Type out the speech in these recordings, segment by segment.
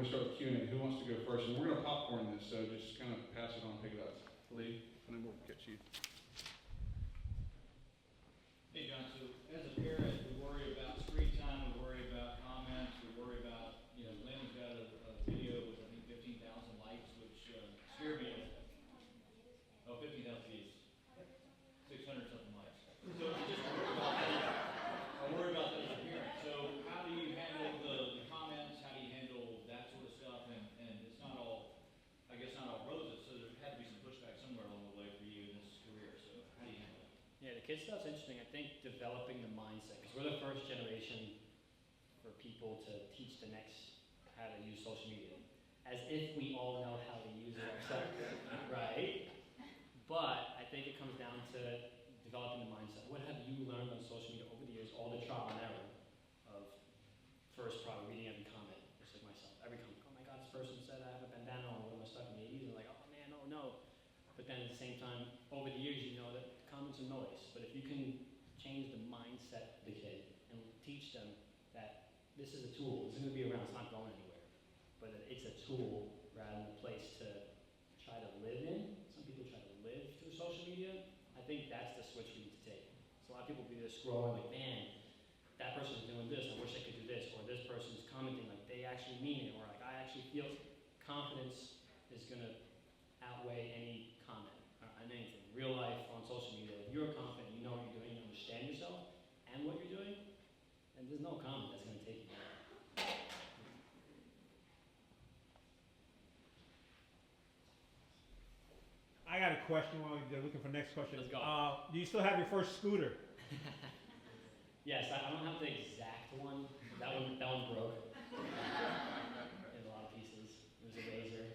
going to start with Q&A. Who wants to go first? And we're going to popcorn this, so just kind of pass it on, pick it up. Lee, and then we'll catch you. Hey, John. So as a parent, we worry about screen time, we worry about comments, we worry about, Lynn's got a video with, I think, 15,000 likes, which scared me. Oh, 15,000 views. 600 something likes. So it's just I worry about that as a parent. So how do you handle the comments? How do you handle that sort of stuff? And it's not all, I guess, not all roses. So there had to be some pushback somewhere along the way for you in this career. So how do you handle it? Yeah, the kid stuff's interesting. I think developing the mindset, because we're the first generation for people to teach the next how to use social media. As if we all know how to use it ourselves, right? But I think it comes down to developing the mindset. What have you learned on social media over the years, all the trial and error of first probably reading every comment, just like myself, every comment, oh my God, this person said I have a bandana on, what am I stuck in the 80s? And like, oh man, oh no. But then at the same time, over the years, you know that comments are noise. But if you can change the mindset of the kid and teach them that this is a tool, it's going to be around, it's not going anywhere, but that it's a tool rather than a place to try to live in. Some people try to live through social media. I think that's the switch we need to take. So a lot of people be there scrolling like, man, that person's doing this, I wish I could do this, or this person's commenting like they actually mean it, or like I actually feel confidence is going to outweigh any comment on anything. Real life, on social media, if you're confident, you know what you're doing, you understand yourself and what you're doing, and there's no comment that's going to take you there. I got a question while you're looking for the next question. Let's go. Do you still have your first scooter? Yes, I don't have the exact one. That one broke in a lot of pieces. It was a razor.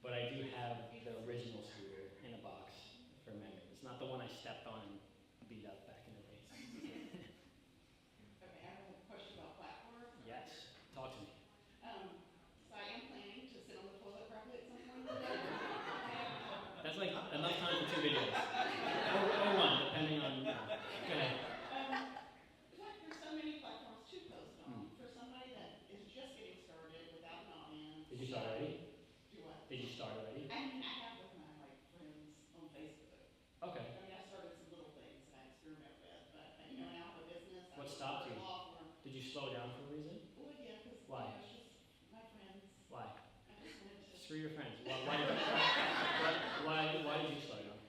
But I do have the original scooter in a box for memory. It's not the one I stepped on and beat up back in the days. Okay, I have a question about platforms. Yes, talk to me. So I am planning to sit on the toilet probably at some point. That's like enough time for 2 videos. Or one, depending on, go ahead. There's so many platforms to post on. For somebody that is just getting started without an audience. Did you start already? Do what? Did you start already? I mean, I have with my friends on Facebook. Okay. I mean, I started some little things that I experiment with, but now I have a business. What stopped you? Did you slow down for a reason? Well, yeah, because Why? it's just my friends. Why? I just wanted to. Screw your friends. Why did you slow down?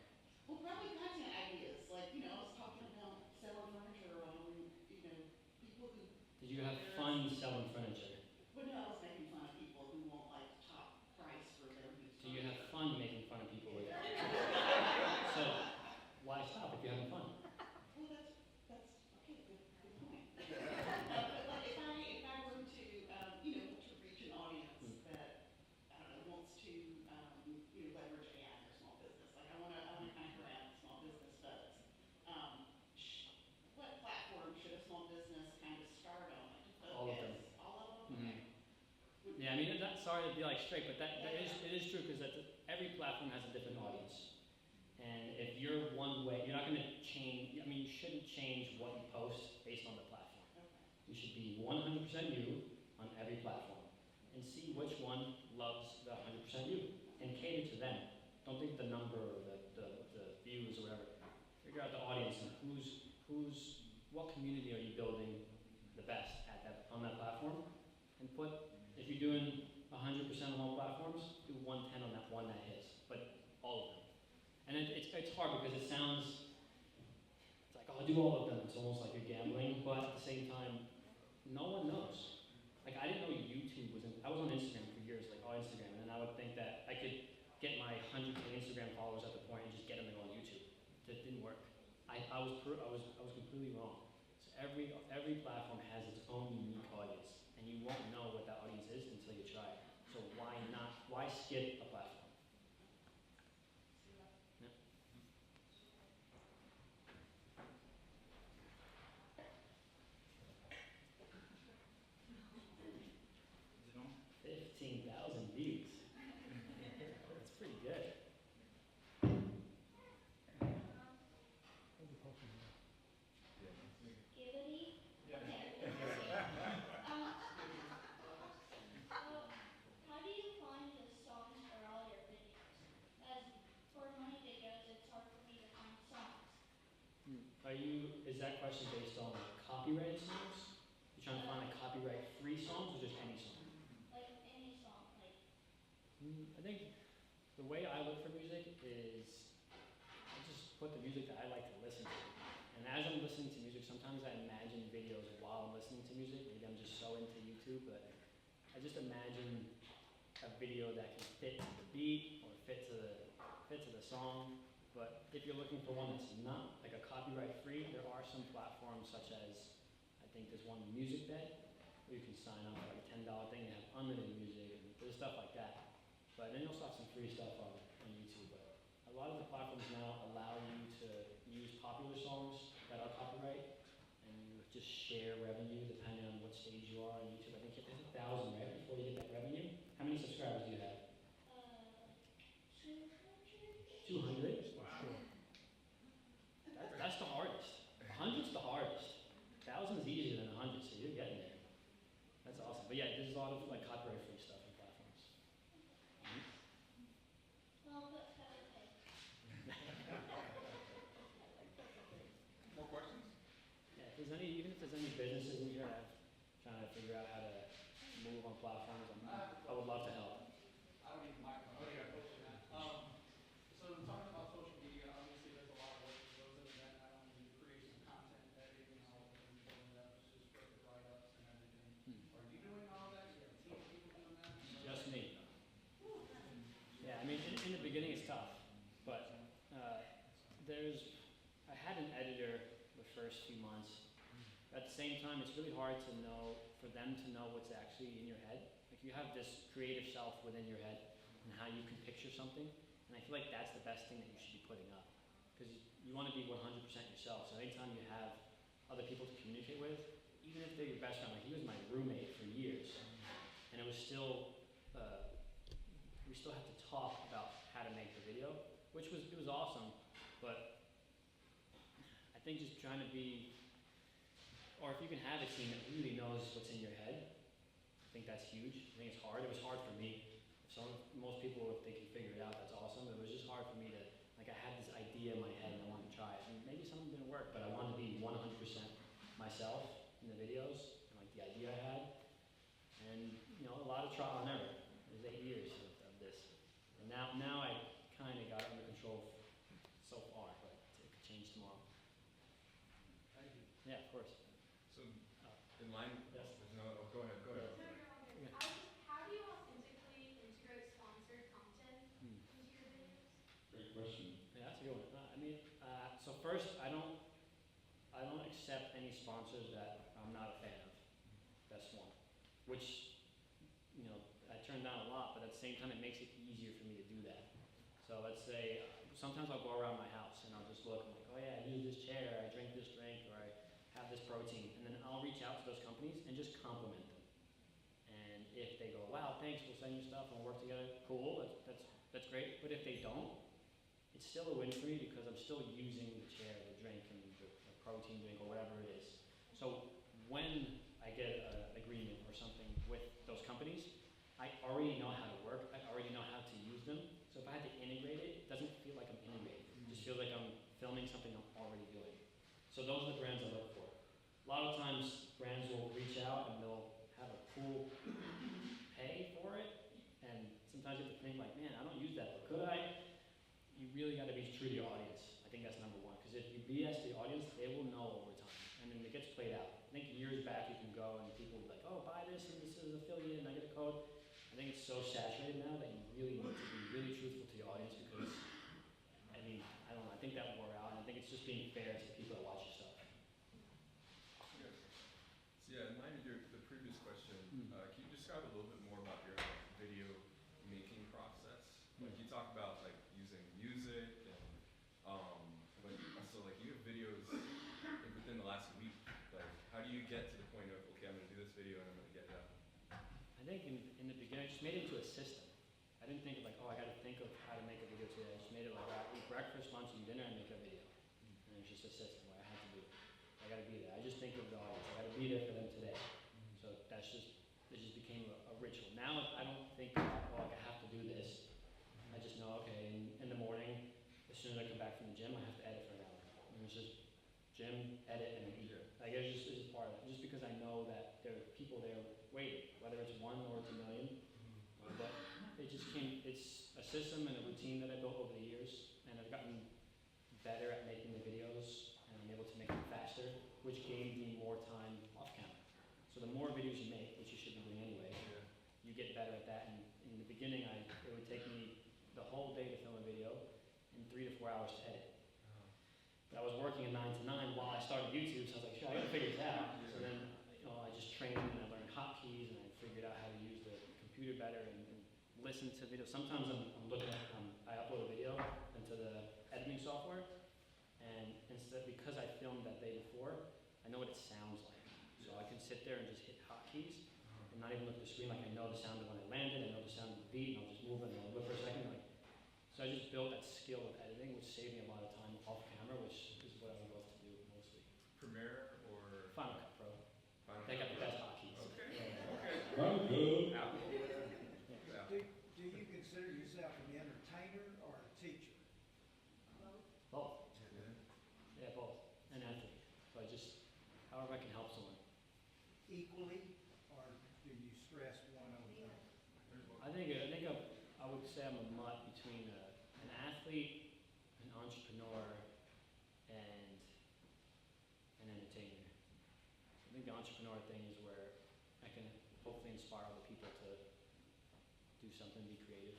Well, probably content ideas. Like, I was talking about selling furniture on, people who. Did you have fun selling furniture? Well, no, I was making fun of people who want, like, top price for their new Do you have fun making fun of people with it? So, why stop if you're having fun? Well, that's okay, good point. But like, if I were to, to reach an audience that, I don't know, wants to, leverage AI in their small business, like I want to kind of grab small business folks. What platform should a small business kind of start on? Like, to focus? All of them. All of them? Okay. Yeah, I mean, sorry to be like straight, but it is true because every platform has a different audience. And if you're one way, you're not going to change, I mean, you shouldn't change what you post based on the platform. Okay. You should be 100% you on every platform and see which one loves the 100% you and cater to them. Don't think the number or the views or whatever. Figure out the audience and what community are you building the best on that platform, and if you're doing 100% on all platforms, do 110 on that one that hits, but all of them. And it's hard because it's like, oh, I'll do all of them. It's almost like you're gambling, but at the same time, no one knows. Like, I didn't know YouTube I was on Instagram for years, like, oh, Instagram, and then I would think that I could get my 100K Instagram followers at the point and just get them to go on YouTube. That didn't work. I was completely wrong. So every platform has its own unique audience, and you won't know what that audience is until you try it. So why skip a platform? Yeah. Is it on? 15,000 views. That's pretty good. Italy? Yeah. Okay. So is that question based on like copyrighted songs? You're trying to find like copyright-free songs or just any song? Like any song, like I think the way I look for music is I just put the music that I like to listen to. And as I'm listening to music, sometimes I imagine videos while I'm listening to music. Maybe I'm just so into YouTube, but I just imagine a video that can fit to the beat or fit to the song. But if you're looking for one that's not like a copyright free, there are some platforms such as, I think there's one MusicBed, where you can sign up for like a $10 thing and have unlimited music and there's stuff like that. But then you also have some free stuff on YouTube. But a lot of the platforms now allow you to use popular songs that are copyright and you just share revenue depending on what stage you are on YouTube. I think you have to hit 1,000, right, before you get that revenue. How many subscribers do you have? 200. 200? Wow. That's the hardest. 100's the hardest. 1,000 is easier than 100, so you're getting there. That's awesome. But yeah, there's a lot of like copyright free stuff on platforms. Well, but okay. More questions? Yeah, if there's any, even if there's any businesses in here that are trying to figure out how to move on platforms, I would love to help. I don't need the microphone. Oh, yeah, push that. So talking about social media, obviously there's a lot of work that goes into that, not only the creation of content, editing and all of them, pulling it up, just perfect write-ups and everything. Are you doing all of that? You have a team of people doing that? Just me. Yeah, I mean, in the beginning it's tough, but I had an editor the first few months. At the same time, it's really hard to know, for them to know what's actually in your head. Like you have this creative self within your head and how you can picture something, and I feel like that's the best thing that you should be putting up. Because you want to be 100% yourself, so anytime you have other people to communicate with, even if they're your best friend, like he was my roommate for years, and it was still, we still have to talk about how to make the video, which it was awesome, but I think just trying to be, or if you can have a team that really knows what's in your head, I think that's huge. I think it's hard. It was hard for me. Most people, if they can figure it out, that's awesome. It was just hard for me to, like I had this idea in my head and I wanted to try it. And maybe something didn't work, but I wanted to be 100% myself in the videos, and like the idea I had. And, you know, a lot of trial and error. It was 8 years of this. And now I kind of got it under control so far, but it could change tomorrow. Thank you. Yeah, of course. So, in line, Yes. go ahead. How do you authentically integrate sponsored content into your videos? Great question. Yeah, that's a good one. I mean, so first, I don't accept any sponsors that I'm not a fan of. That's one. Which, you know, I turn down a lot, but at the same time, it makes it easier for me to do that. So let's say, sometimes I'll go around my house and I'll just look and like, oh yeah, I use this chair, I drink this drink, or I have this protein, and then I'll reach out to those companies and just compliment them. And if they go, wow, thanks, we'll send you stuff and we'll work together, cool, that's great. But if they don't, it's still a win for me because I'm still using the chair, the drink, and the protein drink, or whatever it is. So when I get an agreement or something with those companies, I already know how to work, I already know how to use them. So if I had to integrate it, it doesn't feel like I'm integrating. It just feels like I'm filming something I'm already doing. So those are the brands I look for. A lot of times brands will reach out and they'll have a cool pay for it, and sometimes you have to think like, man, I don't use that, but could I? You really got to be true to your audience. I think that's number one, because if you BS the audience, they will know over time, and then it gets played out. I think years back you can go and people will be like, oh, buy this and this is affiliate and I get a code. I think it's so saturated now that you really need to be really truthful to your audience, because, I mean, I don't know, I think that wore out, and I think it's just being fair to the people that watch your stuff. Yes. So yeah, in line with the previous question, can you describe a little bit more about your video making process? Like you talk about like using music and but so like you have videos like within the last week. Like how do you get to the point of okay, I'm gonna do this video and I'm gonna get it up? I think in the beginning, I just made it into a system. I didn't think of like, oh, I gotta think of how to make a video today. I just made it like, I eat breakfast, lunch, and dinner, and make a video. And it's just a system where I had to do it. I gotta be there. I just think of the audience. I gotta be there for them today. So it just became a ritual. Now I don't think, oh, like I have to do this. I just know, okay, in the morning, as soon as I come back from the gym, I have to edit for an hour. And it's just gym, edit, and then eat. Like it's just part of it. Just because I know that there are people there waiting, whether it's one or it's a million. But it just came. It's a system and a routine that I built over the years, and I've gotten better at making the videos, and I'm able to make them faster, which gave me more time off camera. So the more videos you make, which you should be doing anyway, you get better at that. And in the beginning, it would take me the whole day to film a video and 3 to 4 hours to edit. But I was working a 9 to 9 while I started YouTube, so I was like, sure, I gotta figure this out. So then, I just trained and I learned hotkeys and I figured out how to use the computer better and listen to videos. Sometimes I'm looking at, I upload a video into the editing software, and instead, because I filmed that day before, I know what it sounds like. So I can sit there and just hit hotkeys and not even look at the screen. Like I know the sound of when I landed, I know the sound of the beat, and I'll just move it and I'll look for a second. So I just built that skill of editing, which saved me a lot of time off camera, which is what I would love to do mostly. Premiere or Final Cut Pro. Final They got Cut the best hotkeys. Okay. Yeah. Okay. Sounds good. Apple. Do you consider yourself an entertainer or a teacher? Both. Yeah, both. An athlete. So I just, however I can help someone. Equally, or do you stress one over the other? I think I would say I'm a mutt between an athlete, an entrepreneur, and an entertainer. I think the entrepreneur thing is where I can hopefully inspire other people to do something, be creative.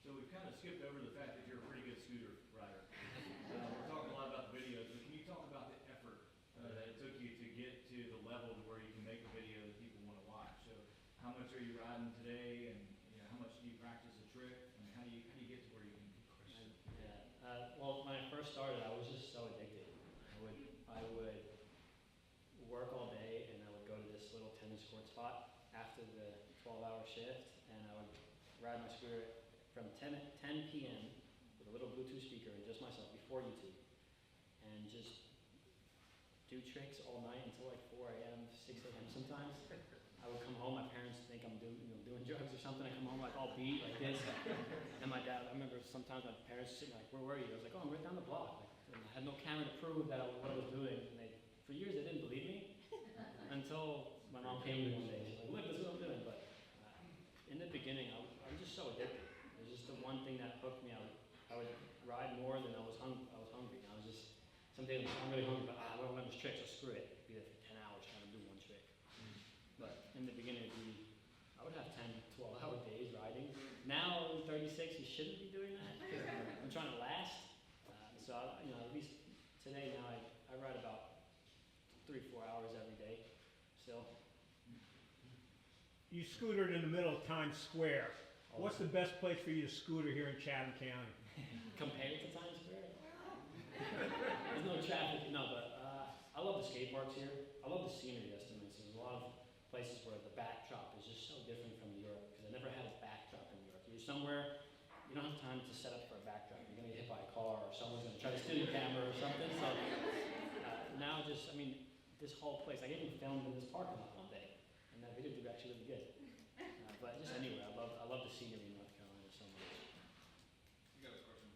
So we've kind of skipped over the fact that you're a pretty good scooter rider. We're talking a lot about the videos, but can you talk about the effort that it took you to get to the level to where you can make a video that people want to watch? So how much are you riding today, and how much do you practice a trick, and how do you get to where you can? Well, when I first started, I was just so addicted. I would work all day, and I would go to this little tennis court spot after the 12-hour shift, and I would ride my scooter from 10 p.m. with a little Bluetooth speaker and just myself before YouTube, and just do tricks all night until like 4 a.m., 6 a.m. sometimes. I would come home, my parents think I'm doing drugs or something. I come home like all beat like this, and my dad. I remember sometimes my parents sitting like, "Where were you?" I was like, "Oh, I'm right down the block." Like, and I had no camera to prove that what I was doing, and for years they didn't believe me until my mom came to me one day. She's like, "Look, this is what I'm doing." But in the beginning, I was just so addicted. It was just the one thing that hooked me. I would ride more than I was hungry. I was just some days I'm really hungry, but I don't learn this trick, so screw it. Be there for 10 hours trying to do one trick. But in the beginning, I would have 10, 12-hour days riding. Now, I'm 36, you shouldn't be doing that. I'm trying to last. So, at least today now, I ride about 3-4 hours every day still. You scootered in the middle of Times Square. What's the best place for you to scooter here in Chatham County? Compared to Times Square? There's no traffic, no, but I love the skate parks here. I love the scenery estimates. There's a lot of places where the backdrop is just so different from New York, because I never had a backdrop in New York. You're somewhere, you don't have time to set up for a backdrop. You're going to get hit by a car, or someone's going to try to steal your camera or something. So now this whole place, I even filmed in this parking lot one day, and that video did actually really good. But just anywhere, I love the scenery in North Carolina so much. You got a question?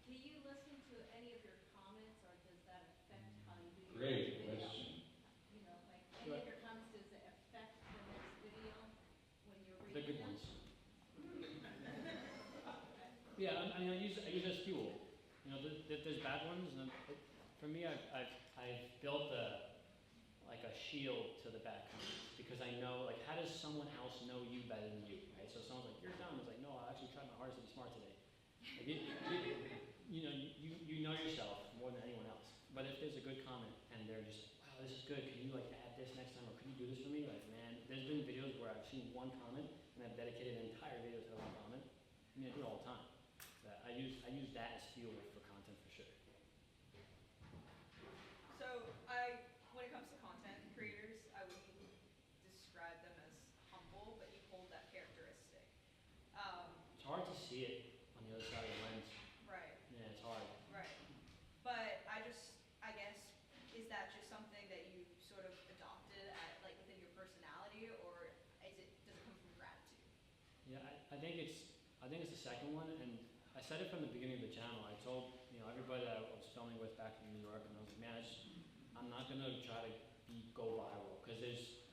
Do you listen to any of your comments, or does that affect how you do your Great video? question. Like any of your comments, does it affect the next video when you're reading The good them? ones. Yeah, I use it as fuel. There's bad ones, and for me, I've built a shield to the bad comments, because I know, like, how does someone else know you better than you, right? So someone's like, "You're dumb." It's like, "No, I actually tried my hardest to be smart today." Like, you know yourself more than anyone else. But if there's a good comment and they're just like, "Wow, this is good. Can you add this next time, or could you do this for me?" Like, man, there's been videos where I've seen one comment and I've dedicated an entire video to one comment. I do it all the time. I use that as fuel for content for sure. So when it comes to content creators, I would describe them as humble, but you hold that characteristic. It's hard to see it on the other side of the lens. Right, Yeah, it's hard. right. But I guess, is that just something that you sort of adopted within your personality, or does it come from gratitude? Yeah, I think it's the second one, and I said it from the beginning of the channel. I told, everybody that I was filming with back in New York, and I was like, man, I'm not gonna try to go viral, because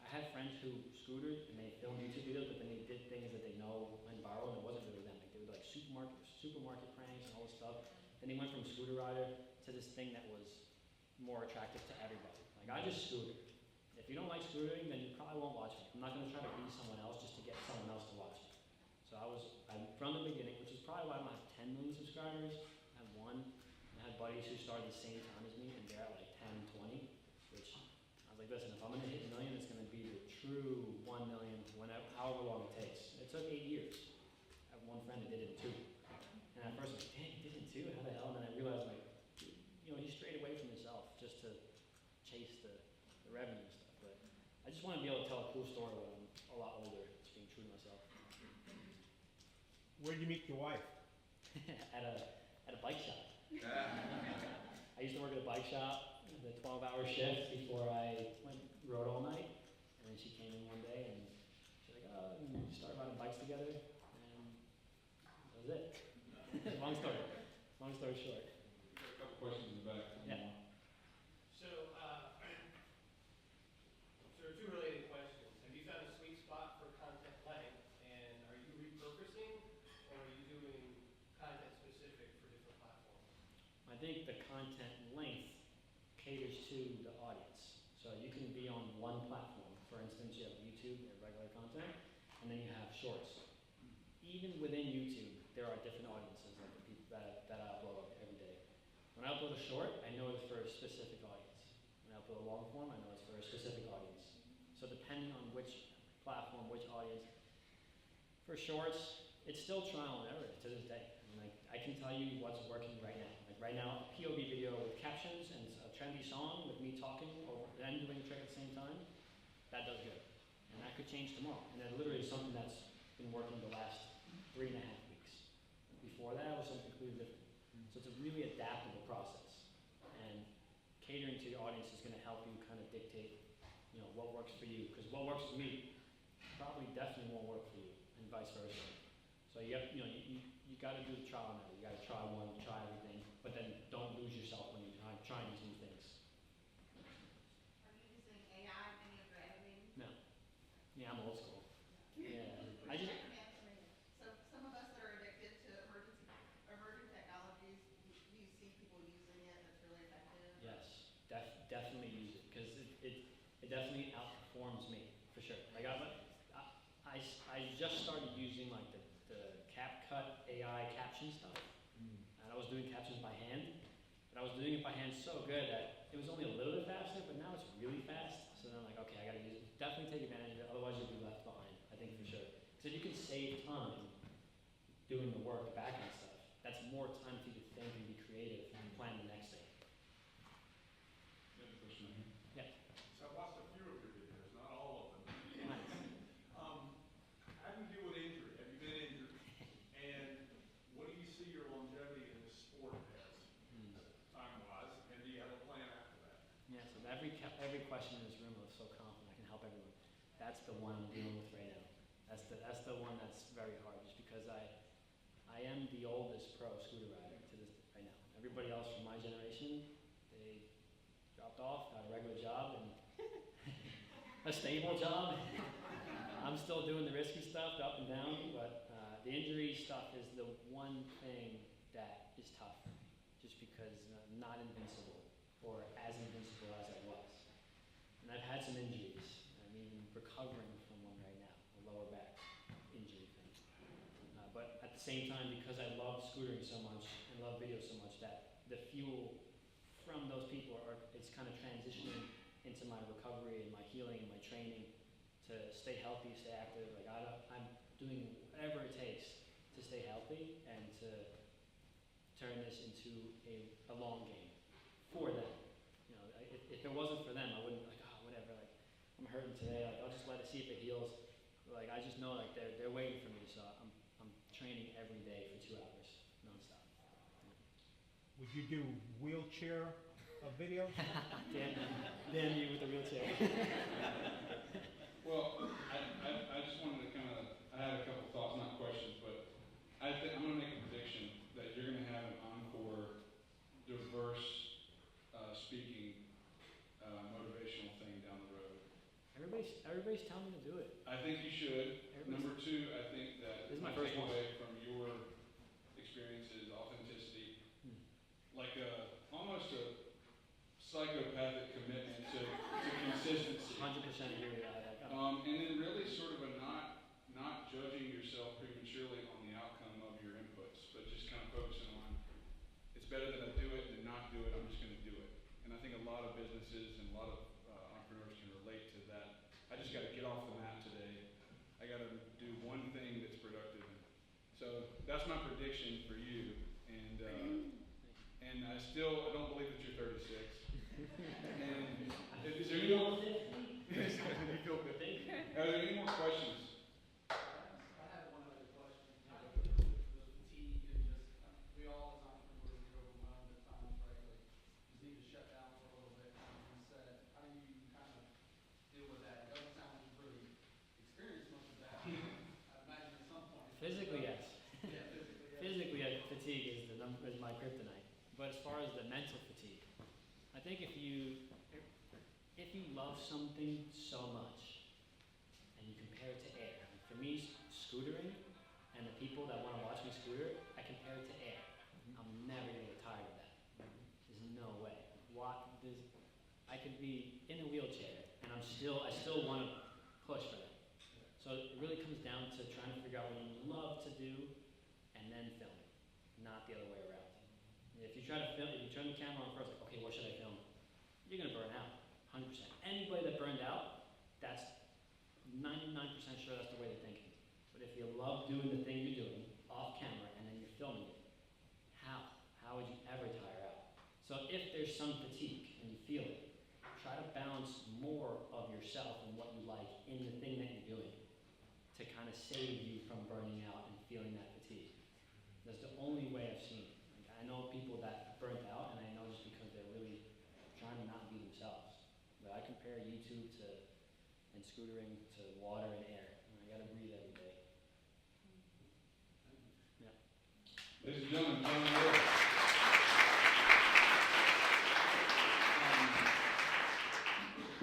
I had friends who scootered and they filmed YouTube videos, but then they did things that they know went viral, and it wasn't really them. Like they would like supermarket pranks and all this stuff. Then they went from scooter rider to this thing that was more attractive to everybody. Like I just scooter. If you don't like scootering, then you probably won't watch me. I'm not gonna try to be someone else just to get someone else to watch me. So from the beginning, which is probably why I don't have 10 million subscribers. I have one. I had buddies who started the same time as me, and they're at like 10, 20, which I was like, listen, if I'm gonna hit a million, it's gonna be the true 1 million, however long it takes. It took 8 years. I have one friend that did it in 2. And at first I was like, dang, he did it in 2? How the hell? And then I realized, like, he strayed away from himself just to chase the revenue and stuff. But I just want to be able to tell a cool story when I'm a lot older, just being true to myself. Where'd you meet your wife? at a bike shop. I used to work at a bike shop, the 12-hour shift before I rode all night. And then she came in one day and she's like, oh, and we started riding bikes together, and that was it. Long story short. A couple questions in the back. Yeah. So, two related questions. Have you found a sweet spot for content length, and are you repurposing, or are you doing content specific for different platforms? I think the content length caters to the audience. So you can be on one platform. For instance, you have YouTube, your regular content, and then you have shorts. Even within YouTube, there are different audiences, like the people that I upload every day. When I upload a short, I know it's for a specific audience. When I upload a long form, I know it's for a specific audience. So depending on which platform, which audience. For shorts, it's still trial and error to this day. I can tell you what's working right now. Like right now, a POV video with captions and a trendy song with me talking and doing a trick at the same time, that does good. And that could change tomorrow. And that literally is something that's been working the last 3.5 weeks. Before that, it was something completely different. So it's a really adaptable process. And catering to your audience is going to help you kind of dictate, what works for you. Because what works for me probably definitely won't work for you, and vice versa. So you got to do the trial and error. You got to try one, try everything, but then don't lose yourself when you're trying these new things. Are you using AI in any of your editing? No. Yeah, I'm old school. Yeah. So some of us that are addicted to emerging technologies, do you see people using it that's really effective? Yes, definitely use it, because it definitely outperforms me, for sure. Like I just started using like the CapCut AI caption stuff, and I was doing captions by hand, but I was doing it by hand so good that it was only a little bit faster, but now it's really fast. So then I'm like, okay, I gotta use it. Definitely take advantage of it, otherwise you'll be left behind, I think for sure. Because if you can save time doing the work, the back end stuff, that's more time for you to think and be creative and plan the next thing. You have a question right here? Yeah. So I've watched a few of your videos, not all of them. Nice. How do you deal with injury? Have you been injured? And what do you see your longevity in this sport as, time-wise? And do you have a plan after that? Yeah, so every question in this room, I was so confident I can help everyone. That's the one I'm dealing with right now. That's the one that's very hard, just because I am the oldest pro scooter rider to this right now. Everybody else from my generation, they dropped off, got a regular job and a stable job. I'm still doing the risky stuff, the up and down, but the injury stuff is the one thing that is tough, just because I'm not invincible, or as invincible as I was. And I've had some injuries. I'm even recovering from one right now, a lower back injury thing. But at the same time, because I love scootering so much and love video so much, that the fuel from those people it's kind of transitioning into my recovery and my healing and my training to stay healthy, stay active. Like I'm doing whatever it takes to stay healthy and to turn this into a long game for them. If it wasn't for them, I wouldn't be like, oh, whatever. Like I'm hurting today. Like I'll just let it see if it heals. Like I just know like they're waiting for me, so I'm training every day for 2 hours nonstop. Would you do wheelchair videos? damn you with the wheelchair. Well, I just wanted to I had a couple thoughts, not questions, but I'm going to make a prediction everybody's telling me to do it. I think you should. Number two, I think that This is my my first one. takeaway from your experience is authenticity. Hmm. Like almost a psychopathic commitment to consistency. 100% agree with that. And then really sort of a not judging yourself prematurely on the outcome of your inputs, but just kind of focusing on, it's better that I do it than not do it, I'm just going to do it. And I think a lot of businesses and a lot of entrepreneurs can relate to that. I just got to get off the mat today. I got to do one thing that's productive. So that's my prediction for you. And I don't believe that you're 36. And is there any more? You feel good. Are there any more questions? I have one other question. How do you deal with the fatigue and just, we all as entrepreneurs get overwhelmed at times, right? Like, just need to shut down for a little bit and reset. How do you kind of deal with that? It doesn't sound like you've really experienced much of that. I imagine at some point. Physically, yes. Yeah, physically, yeah. Physically, fatigue is my kryptonite. But as far as the mental fatigue, I think if you love something so much and you compare it to air, for me, scootering and the people that want to watch me scooter, I compare it to air. I'm never gonna get tired of that. There's no way. I could be in a wheelchair and I still want to push for that. So it really comes down to trying to figure out what you love to do and then film it, not the other way around. If you turn the camera on first, like, okay, what should I film? You're gonna burn out, 100%. Anybody that burned out, that's 99% sure that's the way they're thinking. But if you love doing the thing you're doing off camera and then you're filming it, how would you ever tire out? So if there's some fatigue and you feel it, try to balance more of yourself and what you like in the thing that you're doing to kind of save you from burning out and feeling that fatigue. That's the only way I've seen it. Like, I know people that burnt out, and I know just because they're really trying to not be themselves. But I compare YouTube and scootering to water and air. And I gotta breathe every day. Yeah. Ladies and gentlemen, John Reyes.